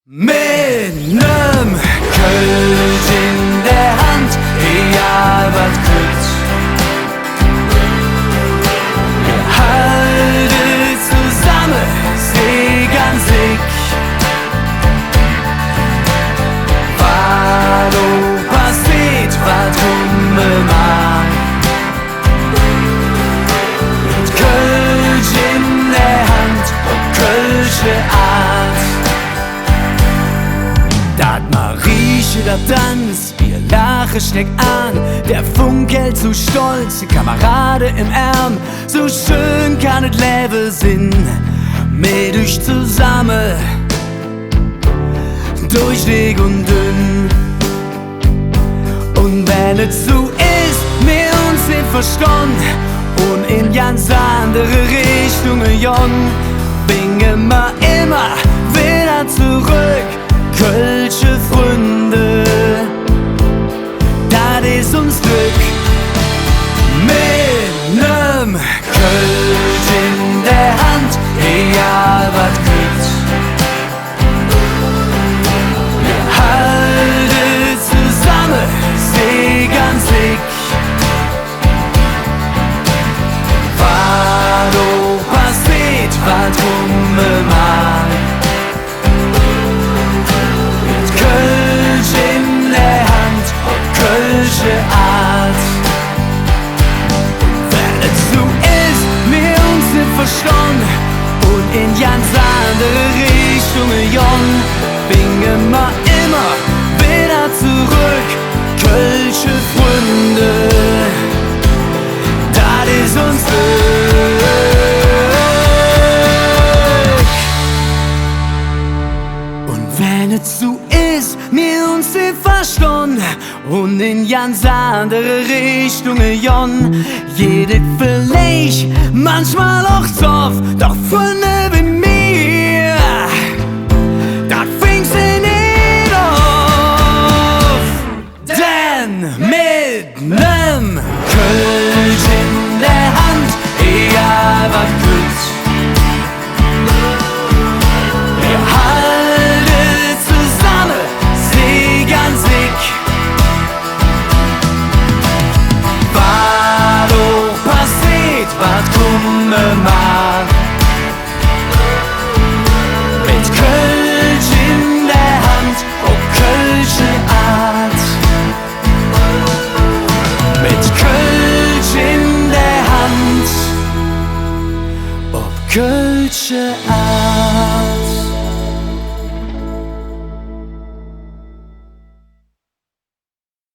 Mit nem Kölsch in der Hand, egal was kommt. Wir halten zusammen, seh ganz sick. Was auch passiert, was rummacht. Mit Kölsch in der Hand, Kölsche Art. Dat Marieche, dat Tanz, ihr Lache steckt an. Der Funke hält zu stolz, die Kamerade im Arm. So schön kann es Leben sein, mit euch zusammen, durch dick und dünn. Und wenn es so ist, wir uns nicht verstanden und in ganz andere Richtungen jon, bringen wir immer wieder zurück. Kölsche Freunde, das ist uns Glück. Mit nem Kölsch in der Hand, egal was kommt. Wir halten zusammen, seh ganz sick. Was auch passiert, was rummacht. Art. Wenn es so ist, wir uns nicht verstanden und in ganz andere Richtungen jon, bringen wir immer wieder zurück. Kölsche Freunde, das ist uns Glück. Und wenn es so ist, wir uns nicht verstanden und in ganz andere Richtungen jon, jedes vielleicht manchmal auch zoff, doch Freunde wie mir.